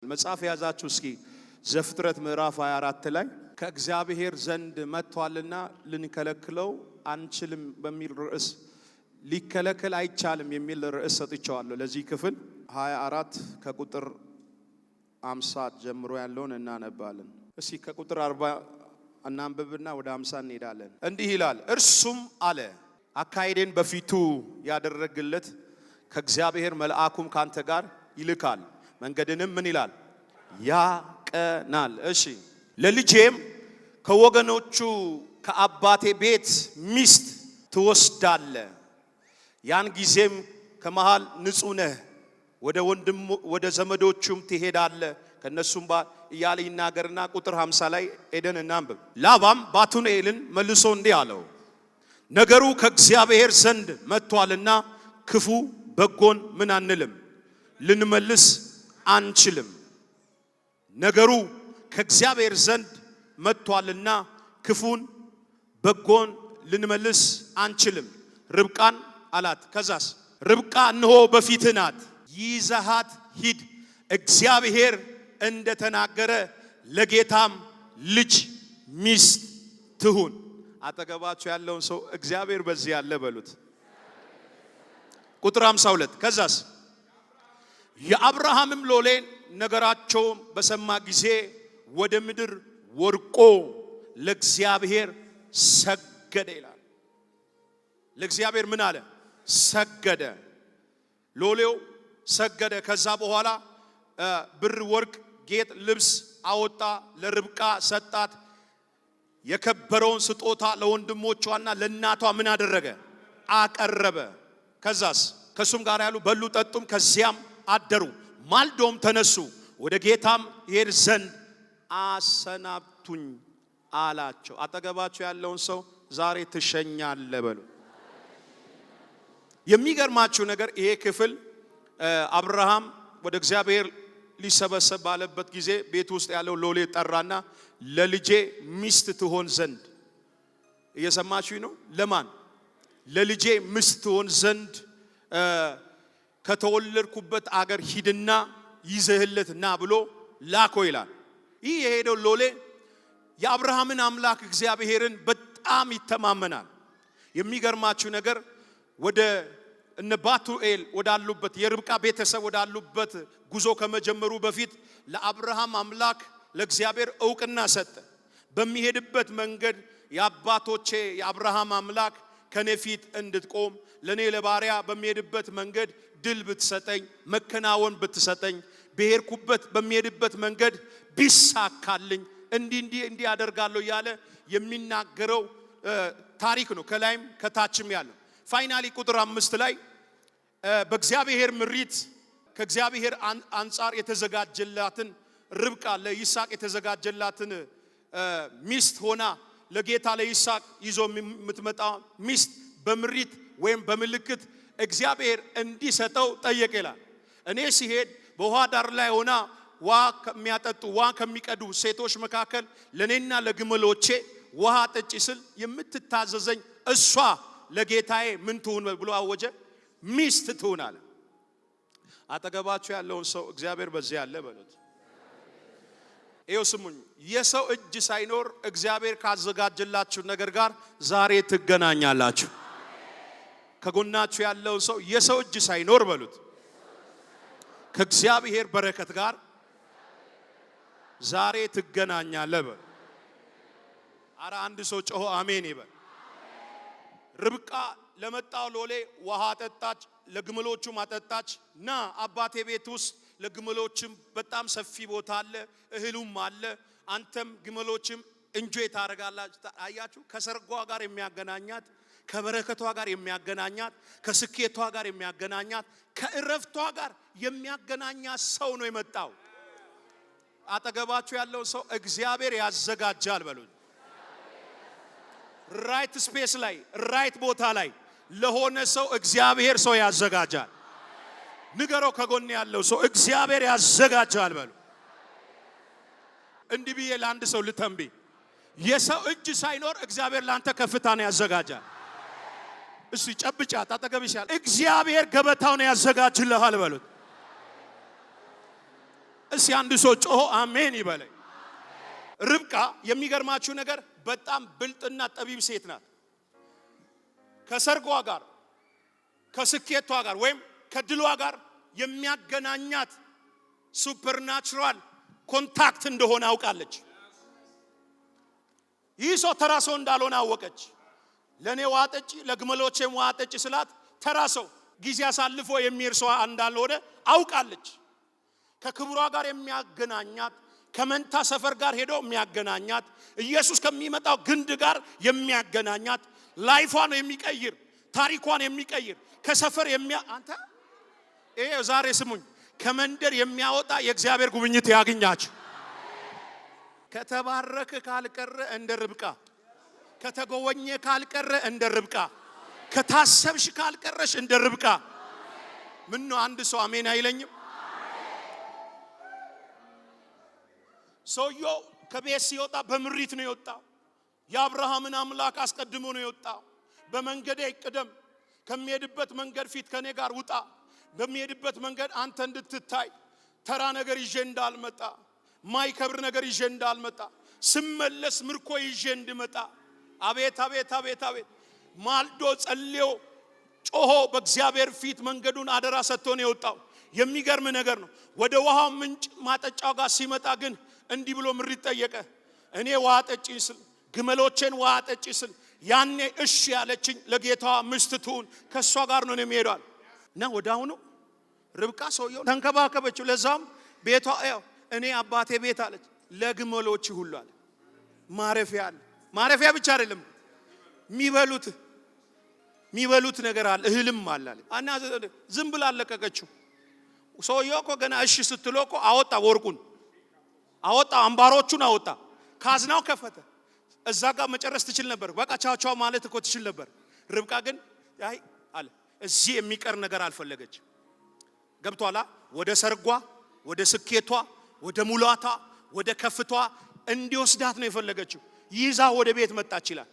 መጽሐፍ ያዛችሁ እስኪ ዘፍጥረት ምዕራፍ 24 ላይ ከእግዚአብሔር ዘንድ መጥቷልና ልንከለክለው አንችልም በሚል ርዕስ ሊከለከል አይቻልም የሚል ርዕስ ሰጥቻለሁ። ለዚህ ክፍል 24 ከቁጥር 50 ጀምሮ ያለውን እናነባለን። እስኪ ከቁጥር 40 እናንብብና ወደ 50 እንሄዳለን። እንዲህ ይላል፣ እርሱም አለ አካሄዴን በፊቱ ያደረግለት ከእግዚአብሔር መልአኩም ካንተ ጋር ይልካል፣ መንገድንም ምን ይላል ያቀናል። እሺ ለልጄም ከወገኖቹ ከአባቴ ቤት ሚስት ትወስዳለ፣ ያን ጊዜም ከመሃል ንጹህ ነህ፣ ወደ ዘመዶቹም ትሄዳለ፣ ከነሱም እያለ ይናገርና ቁጥር 50 ላይ ሄደን እናንብብ። ላባም ባቱኤልን መልሶ እንዲህ አለው፣ ነገሩ ከእግዚአብሔር ዘንድ መጥቷልና ክፉ በጎን ምን አንልም ልንመልስ አንችልም። ነገሩ ከእግዚአብሔር ዘንድ መጥቷልና ክፉን በጎን ልንመልስ አንችልም። ርብቃን አላት። ከዛስ ርብቃ እነሆ በፊትህ ናት፣ ይዘሃት ሂድ፣ እግዚአብሔር እንደተናገረ ለጌታም ልጅ ሚስት ትሁን። አጠገባችሁ ያለውን ሰው እግዚአብሔር በዚህ ያለ በሉት። ቁጥር 52 ከዛስ የአብርሃምም ሎሌ ነገራቸውን በሰማ ጊዜ ወደ ምድር ወድቆ ለእግዚአብሔር ሰገደ ይላል። ለእግዚአብሔር ምን አለ? ሰገደ። ሎሌው ሰገደ። ከዛ በኋላ ብር፣ ወርቅ፣ ጌጥ፣ ልብስ አወጣ፣ ለርብቃ ሰጣት። የከበረውን ስጦታ ለወንድሞቿና ለእናቷ ምን አደረገ? አቀረበ። ከዛስ ከሱም ጋር ያሉ በሉ ጠጡም፣ ከዚያም አደሩ። ማልዶም ተነሱ፣ ወደ ጌታም ይሄድ ዘንድ አሰናብቱኝ አላቸው። አጠገባቸው ያለውን ሰው ዛሬ ትሸኛለህ በሉ። የሚገርማችሁ ነገር ይሄ ክፍል አብርሃም ወደ እግዚአብሔር ሊሰበሰብ ባለበት ጊዜ ቤት ውስጥ ያለው ሎሌ ጠራና ለልጄ ሚስት ትሆን ዘንድ፣ እየሰማችሁኝ ነው? ለማን? ለልጄ ሚስት ትሆን ዘንድ ከተወለድኩበት አገር ሂድና ይዘህለት ና ብሎ ላኮ ይላል። ይህ የሄደው ሎሌ የአብርሃምን አምላክ እግዚአብሔርን በጣም ይተማመናል። የሚገርማችሁ ነገር ወደ እነ ባቱኤል ወዳሉበት የርብቃ ቤተሰብ ወዳሉበት ጉዞ ከመጀመሩ በፊት ለአብርሃም አምላክ ለእግዚአብሔር ዕውቅና ሰጠ። በሚሄድበት መንገድ የአባቶቼ የአብርሃም አምላክ ከኔ ፊት እንድትቆም ለኔ ለባሪያ በሚሄድበት መንገድ ድል ብትሰጠኝ፣ መከናወን ብትሰጠኝ፣ በሄድኩበት በሚሄድበት መንገድ ቢሳካልኝ እንዲህ አደርጋለሁ ያለ የሚናገረው ታሪክ ነው። ከላይም ከታችም ያለው ፋይናሊ ቁጥር 5 ላይ በእግዚአብሔር ምሪት ከእግዚአብሔር አንጻር የተዘጋጀላትን ርብቃ ለይስሐቅ የተዘጋጀላትን ሚስት ሆና ለጌታ ለይስሐቅ ይዞ የምትመጣ ሚስት በምሪት ወይም በምልክት እግዚአብሔር እንዲሰጠው ጠየቀ ይላል። እኔ ሲሄድ በውሃ ዳር ላይ ሆና ውሃ ከሚያጠጡ ውሃ ከሚቀዱ ሴቶች መካከል ለኔና ለግመሎቼ ውሃ ጠጪ ስል የምትታዘዘኝ እሷ ለጌታዬ ምን ትሁን ብሎ አወጀ? ሚስት ትሁን አለ። አጠገባችሁ ያለውን ሰው እግዚአብሔር በዚህ ያለ በሉት። ይኸው ስሙኝ፣ የሰው እጅ ሳይኖር እግዚአብሔር ካዘጋጀላችሁ ነገር ጋር ዛሬ ትገናኛላችሁ። ከጎናችሁ ያለውን ሰው የሰው እጅ ሳይኖር በሉት ከእግዚአብሔር በረከት ጋር ዛሬ ትገናኛለህ በሉ። አረ አንድ ሰው ጮሆ አሜን ይበል። ርብቃ ለመጣው ሎሌ ውሃ አጠጣች፣ ለግመሎቹም አጠጣች። ና አባቴ ቤት ውስጥ ለግመሎችም በጣም ሰፊ ቦታ አለ፣ እህሉም አለ፣ አንተም ግመሎችም እንጆይ ታረጋላችሁ። አያችሁ፣ ከሰርጓ ጋር የሚያገናኛት፣ ከበረከቷ ጋር የሚያገናኛት፣ ከስኬቷ ጋር የሚያገናኛት፣ ከእረፍቷ ጋር የሚያገናኛት ሰው ነው የመጣው። አጠገባችሁ ያለው ሰው እግዚአብሔር ያዘጋጃል በሉት። ራይት ስፔስ ላይ ራይት ቦታ ላይ ለሆነ ሰው እግዚአብሔር ሰው ያዘጋጃል። ንገረው ከጎን ያለው ሰው እግዚአብሔር ያዘጋጃል በሉ። እንዲህ ብዬ ለአንድ ሰው ልተንብይ፣ የሰው እጅ ሳይኖር እግዚአብሔር ላንተ ከፍታን ያዘጋጃል። እስቲ ጨብጫት አጠገብሽ ያለ እግዚአብሔር ገበታውን ያዘጋጅልሃል በሉት። እስቲ አንድ ሰው ጮሆ አሜን ይበለኝ። ርብቃ የሚገርማችሁ ነገር በጣም ብልጥና ጠቢብ ሴት ናት። ከሰርጓ ጋር ከስኬቷ ጋር ወይም ከድሏ ጋር የሚያገናኛት ሱፐርናቹራል ኮንታክት እንደሆነ አውቃለች። ይህ ሰው ተራ ሰው እንዳልሆነ አወቀች። ለኔ ውሃ ጠጪ ለግመሎቼም ውሃ ጠጪ ስላት ተራ ሰው ጊዜ አሳልፎ የሚሄድ ሰው እንዳልሆነ አውቃለች። ከክብሯ ጋር የሚያገናኛት ከመንታ ሰፈር ጋር ሄዶ የሚያገናኛት ኢየሱስ ከሚመጣው ግንድ ጋር የሚያገናኛት ላይፏን የሚቀይር ታሪኳን የሚቀይር ከሰፈር አንተ ይሄ ዛሬ ስሙኝ ከመንደር የሚያወጣ የእግዚአብሔር ጉብኝት ያገኛችሁ። ከተባረከ ካልቀረ እንደ ርብቃ፣ ከተጎወኘ ካልቀረ እንደ ርብቃ፣ ከታሰብሽ ካልቀረሽ እንደ ርብቃ። ምን ነው አንድ ሰው አሜን አይለኝም? ሰውየው ከቤት ሲወጣ በምሪት ነው የወጣው። የአብርሃምን አምላክ አስቀድሞ ነው የወጣው። በመንገዴ ቅደም፣ ከሚሄድበት መንገድ ፊት ከኔ ጋር ውጣ፣ በሚሄድበት መንገድ አንተ እንድትታይ፣ ተራ ነገር ይዤ እንዳልመጣ፣ ማይከብር ነገር ይዤ እንዳልመጣ፣ ስመለስ ምርኮ ይዤ እንድመጣ። አቤት አቤት አቤት አቤት! ማልዶ ጸልዮ ጮሆ በእግዚአብሔር ፊት መንገዱን አደራ ሰጥቶ ነው የወጣው። የሚገርም ነገር ነው። ወደ ውሃው ምንጭ ማጠጫው ጋር ሲመጣ ግን እንዲህ ብሎ ምሪት ጠየቀ። እኔ ውሃ ጠጪ ስል ግመሎቼን ውሃ ጠጪ ስል ያኔ እሺ ያለችኝ ለጌታዋ ሚስት ትሁን ከሷ ጋር ነው የሚሄዷል። እና ወዳውኑ ርብቃ ሰውየው ተንከባከበችው። ለዛም ቤቷ እኔ አባቴ ቤት አለች ለግመሎች ሁሉ አለ ማረፊያ አለ። ማረፊያ ብቻ አይደለም የሚበሉት ነገር አለ፣ እህልም አለ እና ዝም ብላ አለቀቀችው። ሰውየው እኮ ገና እሺ ስትለው እኮ አወጣ፣ ወርቁን አወጣ፣ አምባሮቹን አወጣ፣ ካዝናው ከፈተ። እዛ ጋር መጨረስ ትችል ነበር። በቃ ቻቻው ማለት እኮ ትችል ነበር። ርብቃ ግን አይ አለ እዚህ የሚቀር ነገር አልፈለገች። ገብቷላ? ወደ ሰርጓ፣ ወደ ስኬቷ፣ ወደ ሙላቷ፣ ወደ ከፍቷ እንዲወስዳት ነው የፈለገችው። ይዛ ወደ ቤት መጣች ይላል።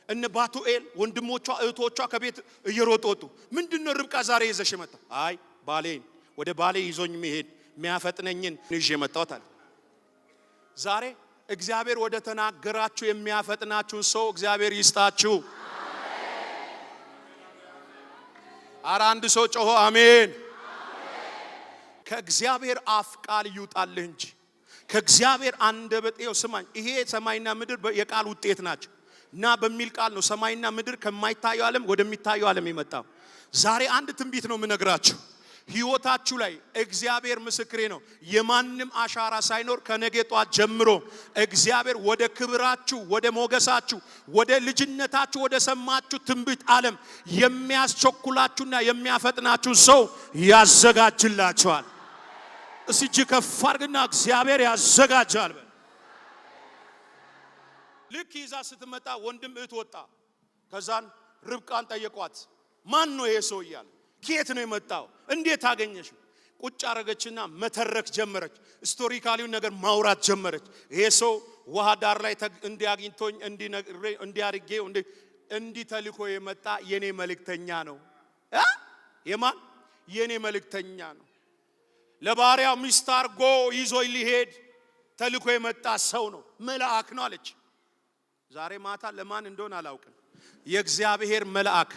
እነ ባቱኤል ወንድሞቿ እህቶቿ ከቤት እየሮጡ ወጡ። ምንድነው ርብቃ ዛሬ ይዘሽ መጣ? አይ ባሌን ወደ ባሌ ይዞኝ መሄድ የሚያፈጥነኝን ይዤ መጣሁት አለ። ዛሬ እግዚአብሔር ወደ ተናገራችሁ የሚያፈጥናችሁን ሰው እግዚአብሔር ይስጣችሁ። አረ አንድ ሰው ጮሆ አሜን። ከእግዚአብሔር አፍ ቃል ይውጣልህ እንጂ ከእግዚአብሔር አንደበት ስማኝ። ይሄ ሰማይና ምድር የቃል ውጤት ናቸው እና በሚል ቃል ነው ሰማይና ምድር ከማይታየው ዓለም ወደሚታየው ዓለም የመጣው። ዛሬ አንድ ትንቢት ነው የምነግራችሁ። ሕይወታችሁ ላይ እግዚአብሔር ምስክሬ ነው፣ የማንም አሻራ ሳይኖር ከነገ ጧት ጀምሮ እግዚአብሔር ወደ ክብራችሁ፣ ወደ ሞገሳችሁ፣ ወደ ልጅነታችሁ፣ ወደ ሰማችሁ ትንቢት ዓለም የሚያስቸኩላችሁና የሚያፈጥናችሁ ሰው ያዘጋጅላችኋል። እስቲ ከፍ አድርግና እግዚአብሔር ያዘጋጃል። ልክ ይዛ ስትመጣ ወንድም እህት ወጣ። ከዛን ርብቃን ጠየቋት፣ ማን ነው ይሄ ሰው እያለ፣ ከየት ነው የመጣው? እንዴት አገኘሽ? ቁጭ አረገችና መተረክ ጀመረች። ስቶሪካሊውን ነገር ማውራት ጀመረች። ይሄ ሰው ውሃ ዳር ላይ እንዲያግኝቶኝ እንዲያርጌው እንዲተልኮ የመጣ የኔ መልእክተኛ ነው። የማን? የኔ መልእክተኛ ነው። ለባሪያው ሚስት አርጎ ይዞኝ ሊሄድ ተልኮ የመጣ ሰው ነው፣ መልአክ ነው አለች። ዛሬ ማታ ለማን እንደሆነ አላውቅም። የእግዚአብሔር መልአክ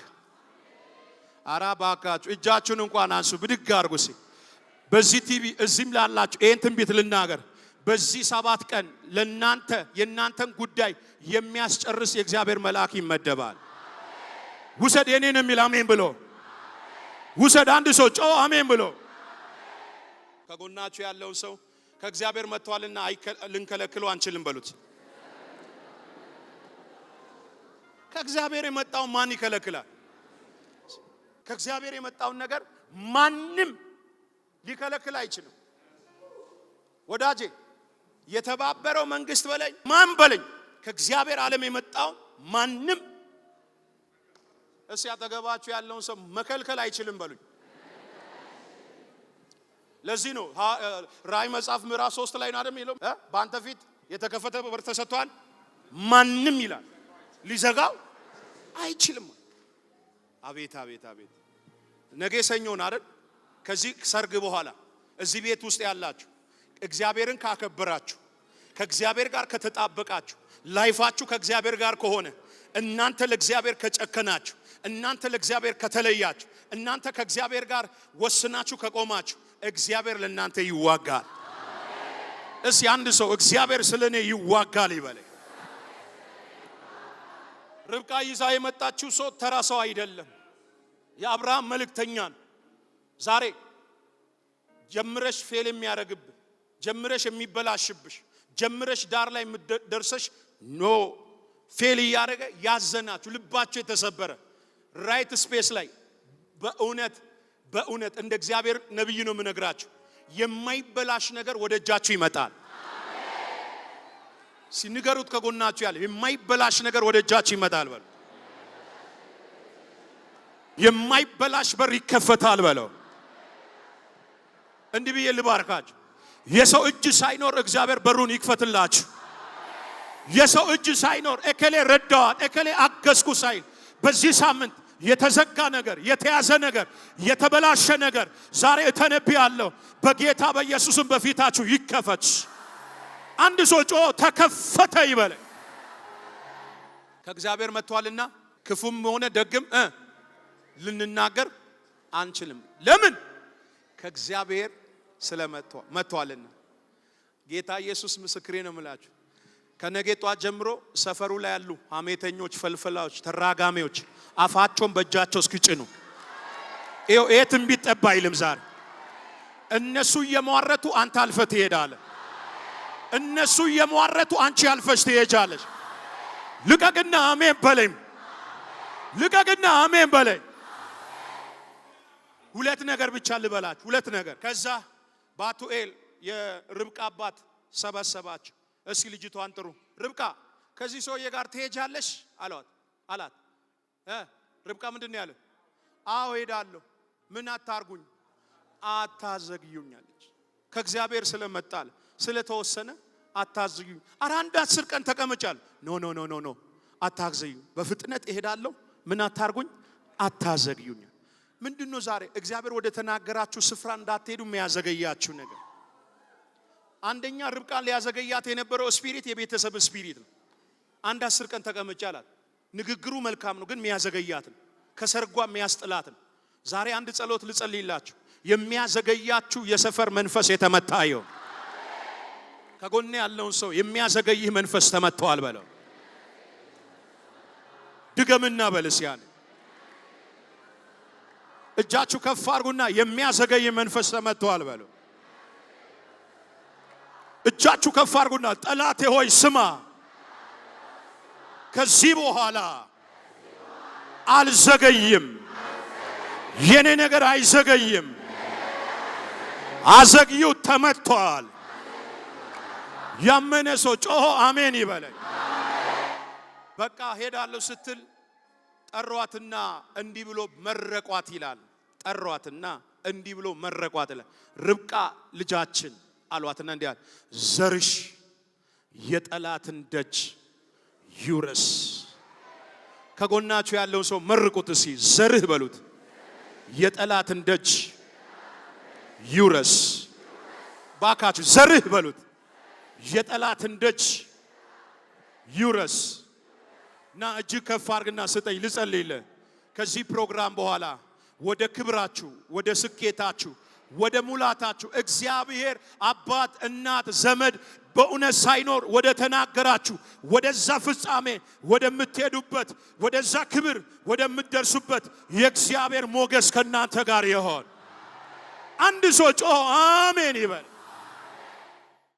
አራ ባካችሁ እጃችሁን እንኳን አንሱ፣ ብድግ አድርጉ። በዚህ ቲቪ እዚህም ላላችሁ ይሄን ትንቢት ልናገር። በዚህ 7 ቀን ለናንተ የናንተን ጉዳይ የሚያስጨርስ የእግዚአብሔር መልአክ ይመደባል። ውሰድ የኔን የሚል አሜን ብሎ ውሰድ። አንድ ሰው ጮህ አሜን ብሎ። ከጎናችሁ ያለውን ሰው ከእግዚአብሔር መጥቷልና ልንከለክለው አንችልም በሉት። ከእግዚአብሔር የመጣው ማን ይከለክላል? ከእግዚአብሔር የመጣውን ነገር ማንም ሊከለክል አይችልም። ወዳጄ የተባበረው መንግስት በለኝ ማን በለኝ ከእግዚአብሔር ዓለም የመጣው ማንም ያጠገባችሁ ያለውን ሰው መከልከል አይችልም በሉኝ። ለዚህ ነው ራእይ መጽሐፍ ምዕራፍ 3 ላይ ነው አይደል የሚለው በአንተ ፊት የተከፈተ በር ተሰጥቷል፣ ማንም ይላል ሊዘጋው አይችልም። አቤት አቤት አቤት! ነገ ሰኞ ነው አይደል? ከዚህ ሰርግ በኋላ እዚህ ቤት ውስጥ ያላችሁ እግዚአብሔርን ካከበራችሁ ከእግዚአብሔር ጋር ከተጣበቃችሁ ላይፋችሁ ከእግዚአብሔር ጋር ከሆነ እናንተ ለእግዚአብሔር ከጨከናችሁ እናንተ ለእግዚአብሔር ከተለያችሁ እናንተ ከእግዚአብሔር ጋር ወስናችሁ ከቆማችሁ እግዚአብሔር ለእናንተ ይዋጋል። እስኪ አንድ ሰው እግዚአብሔር ስለኔ ይዋጋል ይበል። ርብቃ ይዛ የመጣችው ሰው ተራ ሰው አይደለም። የአብርሃም መልእክተኛ ነው። ዛሬ ጀምረሽ ፌል የሚያረግብሽ ጀምረሽ የሚበላሽብሽ ጀምረሽ ዳር ላይ ደርሰሽ ኖ ፌል ያረገ ያዘናችሁ ልባችሁ የተሰበረ ራይት ስፔስ ላይ በእውነት እንደ እግዚአብሔር ነብይ ነው የምነግራችሁ የማይበላሽ ነገር ወደ እጃችሁ ይመጣል። ሲንገሩት ከጎናችሁ ያለ የማይበላሽ ነገር ወደ እጃችሁ ይመጣል በሉ። የማይበላሽ በር ይከፈታል በለው። እንዲህ ብዬ ልባርካችሁ። የሰው እጅ ሳይኖር እግዚአብሔር በሩን ይክፈትላችሁ። የሰው እጅ ሳይኖር እከሌ ረዳዋት እከሌ አገዝኩ ሳይል በዚህ ሳምንት የተዘጋ ነገር የተያዘ ነገር የተበላሸ ነገር ዛሬ እተነብያለሁ በጌታ በኢየሱስም በፊታችሁ ይከፈት። አንድ ሰው ጮ ተከፈተ ይበል። ከእግዚአብሔር መጥቷልና ክፉም ሆነ ደግም ልንናገር አንችልም። ለምን? ከእግዚአብሔር ስለመጥቷልና። ጌታ ኢየሱስ ምስክሬ ነው የምላችሁ። ከነገ ጧት ጀምሮ ሰፈሩ ላይ ያሉ ሐሜተኞች፣ ፈልፈላዎች፣ ተራጋሚዎች አፋቸውን በእጃቸው እስኪጭኑ ይሄ ትንቢት ጠባ አይልም። ዛሬ እነሱ እየሟረቱ አንተ አልፈህ ትሄዳለህ። እነሱ እየሟረቱ አንቺ አልፈሽ ትሄጃለሽ። ልቀቅና አሜን በለኝ። ልቀቅና አሜን በለኝ። ሁለት ነገር ብቻ ልበላችሁ፣ ሁለት ነገር። ከዛ ባቱኤል የርብቃ አባት ሰበሰባቸው። እስኪ ልጅቷን ጥሩ። ርብቃ ከዚህ ሰውዬ ጋር ትሄጃለሽ አላት። ርብቃ ምንድን ነው ያለ? አዎ ሄዳለሁ። ምን አታርጉኝ? አታዘግዩኛለች። ከእግዚአብሔር ስለመጣል ስለተወሰነ አታዘግዩኝ። ኧረ አንድ 10 ቀን ተቀመጫለሁ። ኖ አታዘግዩ። በፍጥነት እሄዳለሁ። ምን አታርጉኝ? አታዘግዩኝ። ምንድነው ዛሬ እግዚአብሔር ወደ ተናገራችሁ ስፍራ እንዳትሄዱ የሚያዘገያችሁ ነገር? አንደኛ ርብቃን ሊያዘገያት የነበረው ስፒሪት የቤተሰብ ስፒሪት ነው። አንድ 10 ቀን ተቀመጫላት። ንግግሩ መልካም ነው ግን የሚያዘገያት ነው። ከሰርጓ የሚያስጥላት ነው። ዛሬ አንድ ጸሎት ልጸልይላችሁ። የሚያዘገያችሁ የሰፈር መንፈስ የተመታ ይሁን። ከጎኔ ያለውን ሰው የሚያዘገይህ መንፈስ ተመቷል በለው። ድገምና በልስ ያለ እጃችሁ ከፍ አድርጉና የሚያዘገይ መንፈስ ተመቷል በለው። እጃችሁ ከፍ አድርጉና ጠላቴ ሆይ ስማ፣ ከዚህ በኋላ አልዘገይም። የኔ ነገር አይዘገይም። አዘግዩ ተመቷል። ያመነ ሰው ጮሆ አሜን ይበለኝ። በቃ ሄዳለሁ ስትል ጠሯትና እንዲህ ብሎ መረቋት ይላል። ጠሯትና እንዲህ ብሎ መረቋት ይላል። ርብቃ ልጃችን አሏትና እንዲህ አለ፣ ዘርሽ የጠላትን ደጅ ይውረስ። ከጎናችሁ ያለውን ሰው መርቁት እስኪ፣ ዘርህ በሉት የጠላትን ደጅ ይውረስ። ባካችሁ ዘርህ በሉት የጠላትን ደጅ ይውረስ። እና እጅግ ከፍ አድርግና ስጠኝ ልጸልይልህ። ከዚህ ፕሮግራም በኋላ ወደ ክብራችሁ፣ ወደ ስኬታችሁ፣ ወደ ሙላታችሁ እግዚአብሔር አባት፣ እናት፣ ዘመድ በእውነት ሳይኖር ወደ ተናገራችሁ ወደዛ ፍጻሜ ወደምትሄዱበት ወደዛ ክብር ወደምትደርሱበት የእግዚአብሔር ሞገስ ከናንተ ጋር ይሆን። አንድ ሰው ጮሆ አሜን ይበል።